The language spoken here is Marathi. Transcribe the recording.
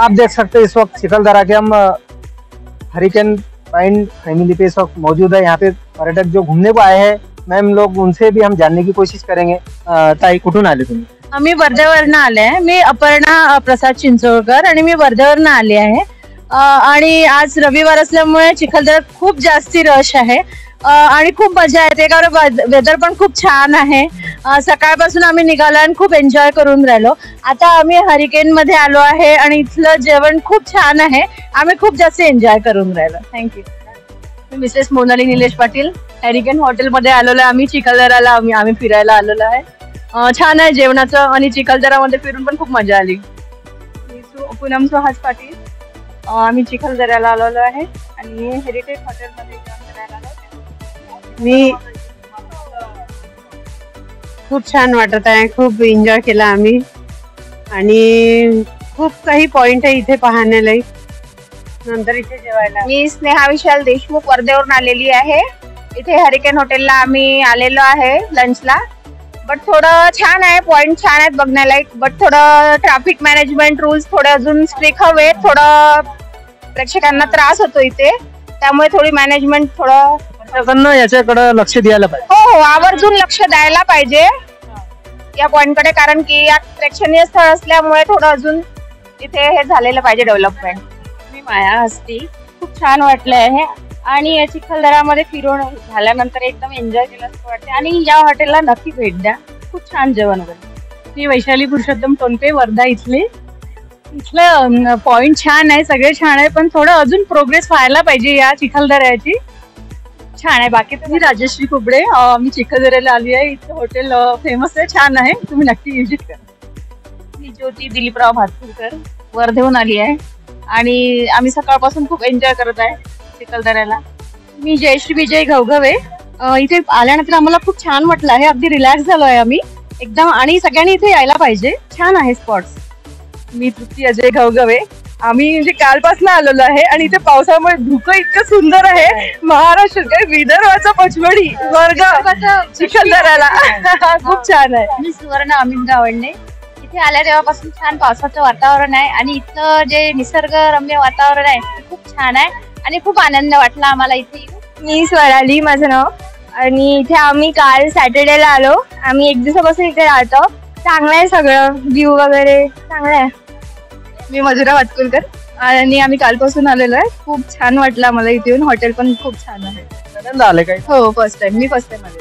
आप देख सकते हैं इस वक्त चिखलदरा के हम हरिकेन पॉइंट फैमिली पे इस वक्त मौजूद है। यहाँ पे पर्यटक जो घूमने को आए हैं मैम लोग, उनसे भी हम जानने की कोशिश करेंगे। ताई, कुठून आले तुम्ही? आम्ही वर्ध्यावरनं आले आहे। मी अपर्णा प्रसाद चिंचोळकर आणि मी वर्ध्यावरनं आले आहे। आणि आज रविवार असल्यामुळे चिखलदऱ्यात खूप जास्ती रश आहे आणि खूप मजा येते कारण वेदर पण खूप छान आहे। सकाळपासून आम्ही निघालो आणि खूप एन्जॉय करून राहिलो। आता आम्ही हरिकेन मध्ये आलो आहे आणि इथलं जेवण खूप छान आहे। आम्ही खूप जास्त एन्जॉय करून राहिलो। थँक्यू। मी Mrs Monali Nilesh Patil, hurricane hotel मध्ये आलेलो आहे। आम्ही चिखलदऱ्याला आम्ही फिरायला आलेलो आहे। छान आहे जेवणाचं आणि चिखलदऱ्यामध्ये फिरून पण खूप मजा आली। पूनम सुहास पाटील, आम्ही चिखलदऱ्याला आलेलो आहे आणि हेरिटेज हॉटेल मध्ये जेवण करायला आलो। मी खूप छान वाटत आहे, खूप एन्जॉय केला आम्ही आणि खूप काही पॉइंट आहे इथे पाहण्यालायक, नंतर इथे जेवायला। मी स्नेहा विशाल देशमुख वर्धेवरून आलेली आहे। इथे हरिकेन हॉटेलला आम्ही आलेलो आहे लंचला। बट थोडं छान आहे, पॉइंट छान आहेत बघण्यालायक, बट थोडं ट्रॅफिक मॅनेजमेंट रूल्स थोडे अजून स्ट्रिक्ट हवे। थोडं प्रेक्षकांना त्रास होतो इथे, त्यामुळे थोडी मॅनेजमेंट थोडं प्रशासनानं याच्याकडे लक्ष द्यायला पाहिजे। हो आवर्जून लक्ष द्यायला पाहिजे या पॉइंट कडे, कारण की या प्रेक्षणीय स्थळ असल्यामुळे थोडं अजून इथे हे झालेलं पाहिजे डेव्हलपमेंट। मी माया हस्ती, खूप छान वाटलं आहे आणि या चिखलदऱ्यामध्ये फिरून झाल्यानंतर एकदम एन्जॉय केलं असं वाटतं आणि या हॉटेलला नक्की भेट द्या, खूप छान जेवण वगैरे। मी वैशाली पुरुषोत्तम टोनपे, वर्धा इथले। इथलं पॉइंट छान आहे, सगळे छान आहे, पण थोडं अजून प्रोग्रेस व्हायला पाहिजे या चिखलदऱ्याची। छान आहे बाकी। तुम्ही राजश्री कुबडे, मी चिखलदऱ्याला आली आहे। इथलं हॉटेल फेमस आहे, छान आहे, तुम्ही नक्की विजिट करा। मी ज्योती दिलीपराव भातकुलकर, वर्धेहून आली आहे आणि आम्ही सकाळपासून खूप एन्जॉय करत आहे चिखलदऱ्याला। मी जयश्री विजय घवघवे, इथे आल्यानंतर आम्हाला खूप छान वाटलं आहे, अगदी रिलॅक्स झालो आहे आम्ही एकदम आणि सगळ्यांनी इथे यायला पाहिजे, छान आहे स्पॉट्स। मी तृप्ती अजय घवघवे, आम्ही म्हणजे कालपासून आलेलो आहे आणि इथे पावसामुळे धुकं इतकं सुंदर आहे। महाराष्ट्र काय विदर्भाचा पचमढी वर्ग चिखलदऱ्याला खूप छान आहे। मी सुवर्ण अमित गावंडे, इथे आल्या तेव्हापासून छान पावसाचं वातावरण आहे आणि इथलं जे निसर्गरम्य वातावरण आहे ते खूप छान आहे आणि खूप आनंद वाटला आम्हाला इथे येऊन। मी स्वराली माझं नाव आणि इथे आम्ही काल सॅटर्डेला आलो। आम्ही एक दिवसापासून इथे राहतो, चांगलं आहे सगळं, व्ह्यू वगैरे चांगलं आहे। मी मधुरा वाटकुलकर आणि आम्ही कालपासून आलेलो आहे, खूप छान वाटलं आम्हाला इथे येऊन। हॉटेल पण खूप छान आहे। पहिल्यांदा आले काय? हो फर्स्ट टाइम, मी फर्स्ट टाइम आले।